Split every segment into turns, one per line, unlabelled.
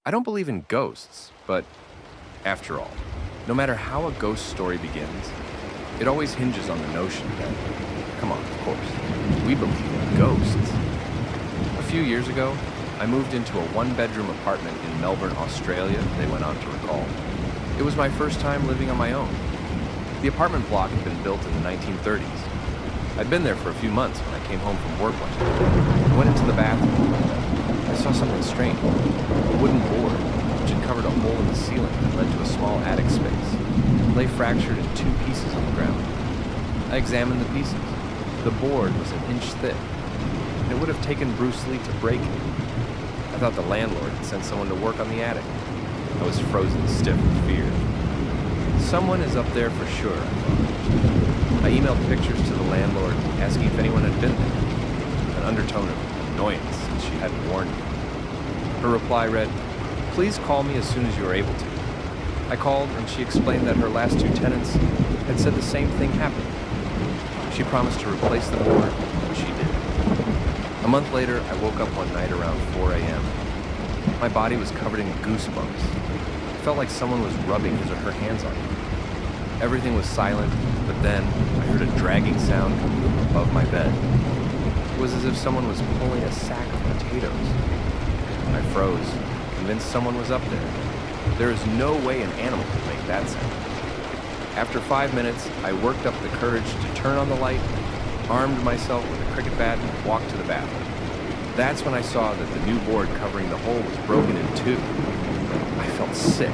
I don't believe in ghosts, but after all, no matter how a ghost story begins, it always hinges on the notion that, come on, of course, we believe in ghosts. A few years ago, I moved into a one-bedroom apartment in Melbourne, Australia, they went on to recall. It was my first time living on my own. The apartment block had been built in the 1930s. I'd been there for a few months when I came home from work one day. I went into the bathroom. I saw something strange. A wooden board, which had covered a hole in the ceiling that led to a small attic space, lay fractured in two pieces on the ground. I examined the pieces. The board was an inch thick, and it would have taken Bruce Lee to break it. I thought the landlord had sent someone to work on the attic. I was frozen stiff with fear. Someone is up there for sure, I thought. I emailed pictures to the landlord, asking if anyone had been there, an undertone of annoyance since she hadn't warned me. Her reply read, "Please call me as soon as you are able to." I called, and she explained that her last two tenants had said the same thing happened. She promised to replace the board, and she did. A month later, I woke up one night around 4 a.m. My body was covered in goosebumps. It felt like someone was rubbing his or her hands on me. Everything was silent, but then I heard a dragging sound coming from above my bed. It was as if someone was pulling a sack of potatoes. I froze, convinced someone was up there. There is no way an animal could make that sound. After 5 minutes, I worked up the courage to turn on the light, armed myself with a cricket bat, and walked to the bathroom. That's when I saw that the new board covering the hole was broken in two. I felt sick.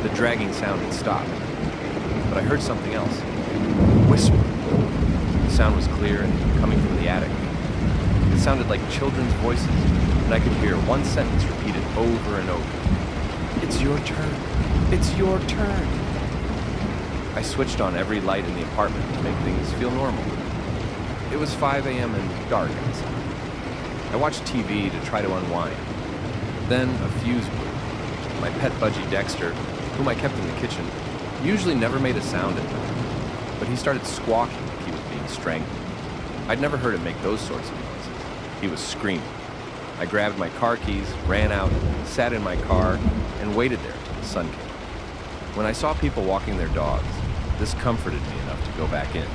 The dragging sound had stopped. But I heard something else. A whisper. The sound was clear and coming from the attic. It sounded like children's voices, and I could hear one sentence repeated over and over. "It's your turn. It's your turn." I switched on every light in the apartment to make things feel normal. It was 5 a.m. and dark outside. I watched TV to try to unwind. Then a fuse blew. My pet budgie Dexter, whom I kept in the kitchen, usually never made a sound at night, but he started squawking like he was being strangled. I'd never heard him make those sorts of noises. He was screaming. I grabbed my car keys, ran out, sat in my car, and waited there till the sun came. When I saw people walking their dogs, this comforted me enough to go back in.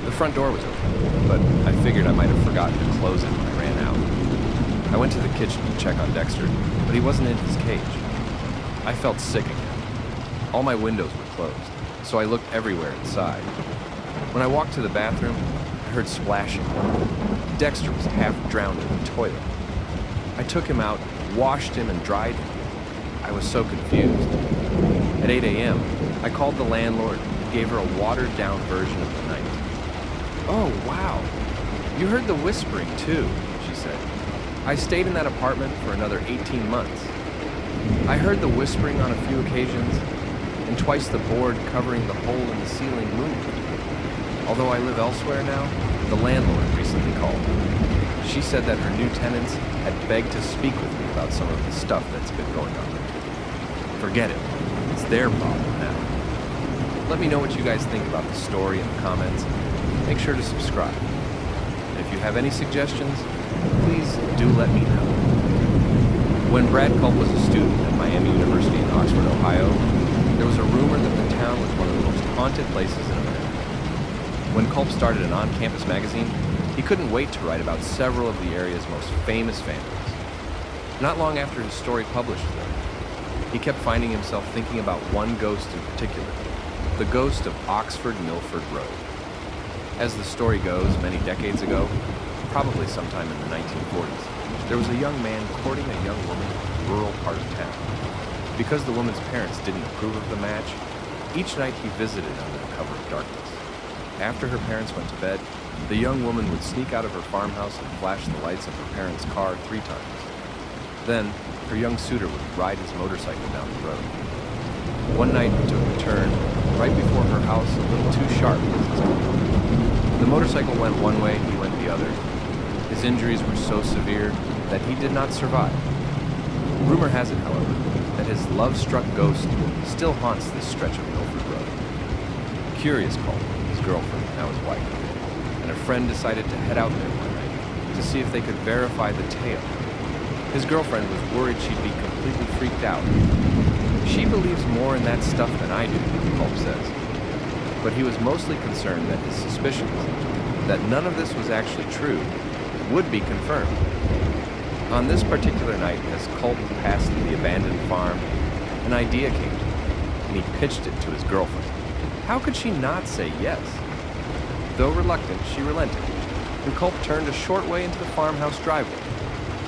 The front door was open, but I figured I might have forgotten to close it when I ran out. I went to the kitchen to check on Dexter, but he wasn't in his cage. I felt sick again. All my windows were closed, so I looked everywhere inside. When I walked to the bathroom, I heard splashing. Dexter was half drowned in the toilet. I took him out, washed him, and dried him. I was so confused. At 8 a.m., I called the landlord and gave her a watered-down version of the night. "Oh, wow. You heard the whispering, too," she said. "I stayed in that apartment for another 18 months. I heard the whispering on a few occasions, and twice the board covering the hole in the ceiling moved. Although I live elsewhere now, the landlord recently called. She said that her new tenants had begged to speak with me about some of the stuff that's been going on. Forget it. It's their problem now." Let me know what you guys think about the story in the comments. Make sure to subscribe. And if you have any suggestions, please do let me know. When Brad Culp was a student at Miami University in Oxford, Ohio, there was a rumor that the town was one of the most haunted places in America. When Culp started an on-campus magazine, he couldn't wait to write about several of the area's most famous families. Not long after his story published, though, he kept finding himself thinking about one ghost in particular, the ghost of Oxford Milford Road. As the story goes, many decades ago, probably sometime in the 1940s, there was a young man courting a young woman in a rural part of town. Because the woman's parents didn't approve of the match, each night he visited under the cover of darkness. After her parents went to bed, the young woman would sneak out of her farmhouse and flash the lights of her parents' car 3 times. Then, her young suitor would ride his motorcycle down the road. One night he took the turn right before her house a little too sharp. The motorcycle went one way, he went the other. His injuries were so severe that he did not survive. Rumor has it, however, that his love-struck ghost still haunts this stretch of Milford Road. Curious called his girlfriend, now his wife, and a friend decided to head out there one night to see if they could verify the tale. His girlfriend was worried she'd be completely freaked out. She believes more in that stuff than I do, Culp says. But he was mostly concerned that his suspicions, that none of this was actually true, would be confirmed. On this particular night, as Culp passed the abandoned farm, an idea came to him, and he pitched it to his girlfriend. How could she not say yes? Though reluctant, she relented, and Culp turned a short way into the farmhouse driveway.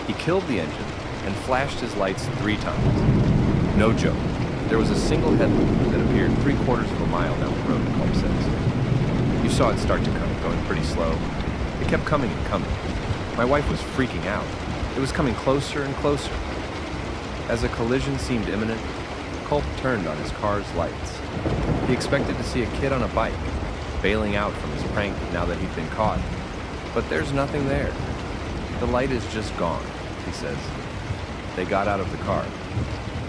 He killed the engine and flashed his lights 3 times. No joke. There was a single headlight that appeared 3/4 of a mile down the road, Culp says. You saw it start to come, going pretty slow. It kept coming and coming. My wife was freaking out. It was coming closer and closer. As a collision seemed imminent, Culp turned on his car's lights. He expected to see a kid on a bike, bailing out from his prank now that he'd been caught. But there's nothing there. The light is just gone, he says. They got out of the car.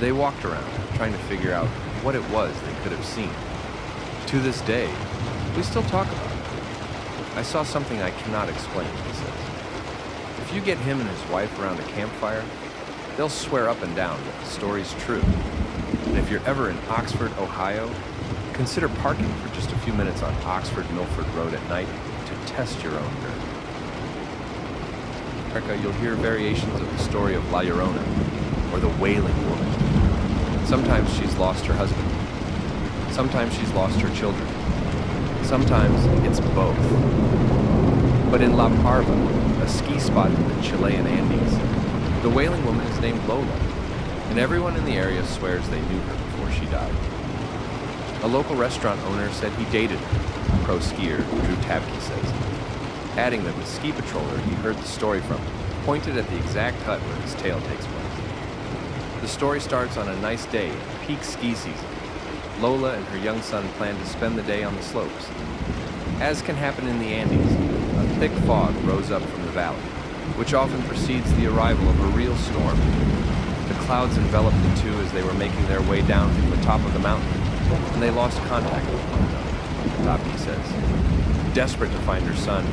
They walked around, trying to figure out what it was they could have seen. To this day, we still talk about it. I saw something I cannot explain, he says. If you get him and his wife around a campfire, they'll swear up and down that the story's true. And if you're ever in Oxford, Ohio, consider parking for just a few minutes on Oxford-Milford Road at night to test your own nerve. You'll hear variations of the story of La Llorona, or the Wailing Woman. Sometimes she's lost her husband. Sometimes she's lost her children. Sometimes it's both. But in La Parva, a ski spot in the Chilean Andes, the Wailing Woman is named Lola, and everyone in the area swears they knew her before she died. A local restaurant owner said he dated her, pro skier Drew Tabke says, adding that the ski patroller he heard the story from pointed at the exact hut where his tale takes place. The story starts on a nice day in peak ski season. Lola and her young son plan to spend the day on the slopes. As can happen in the Andes, a thick fog rose up from the valley, which often precedes the arrival of a real storm. The clouds enveloped the two as they were making their way down from the top of the mountain, and they lost contact with one another, Tabke says. Desperate to find her son,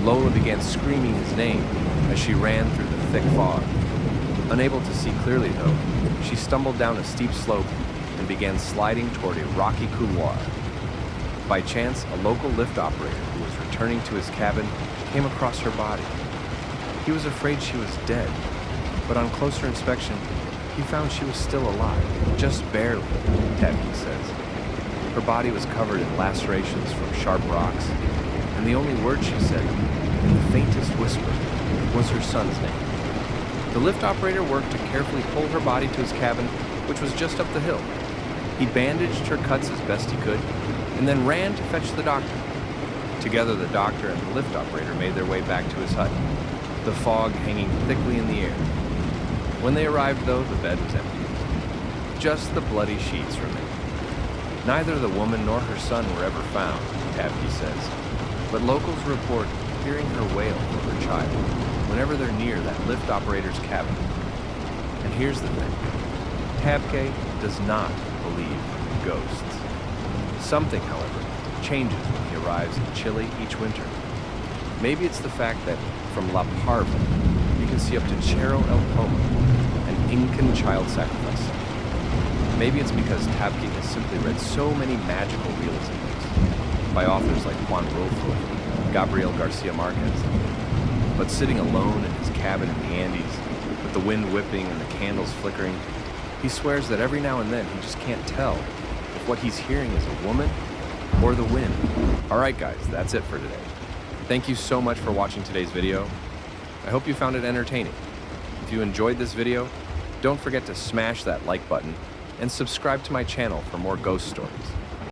Lola began screaming his name as she ran through the thick fog. Unable to see clearly, though, she stumbled down a steep slope and began sliding toward a rocky couloir. By chance, a local lift operator who was returning to his cabin came across her body. He was afraid she was dead, but on closer inspection, he found she was still alive, just barely, Tabke says. Her body was covered in lacerations from sharp rocks, and the only word she said, in the faintest whisper, was her son's name. The lift operator worked to carefully pull her body to his cabin, which was just up the hill. He bandaged her cuts as best he could, and then ran to fetch the doctor. Together, the doctor and the lift operator made their way back to his hut, the fog hanging thickly in the air. When they arrived, though, the bed was empty. Just the bloody sheets remained. Neither the woman nor her son were ever found, Tabke says, but locals report hearing her wail for her child whenever they're near that lift operator's cabin. And here's the thing. Tabke does not believe in ghosts. Something, however, changes when he arrives in Chile each winter. Maybe it's the fact that from La Parva, you can see up to Cerro El Pomo, an Incan child sacrifice site. Maybe it's because Tabke has simply read so many magical realism books by authors like Juan Rulfo and Gabriel Garcia Marquez. But sitting alone in his cabin in the Andes, with the wind whipping and the candles flickering, he swears that every now and then he just can't tell if what he's hearing is a woman or the wind. Alright guys, that's it for today. Thank you so much for watching today's video. I hope you found it entertaining. If you enjoyed this video, don't forget to smash that like button and subscribe to my channel for more ghost stories.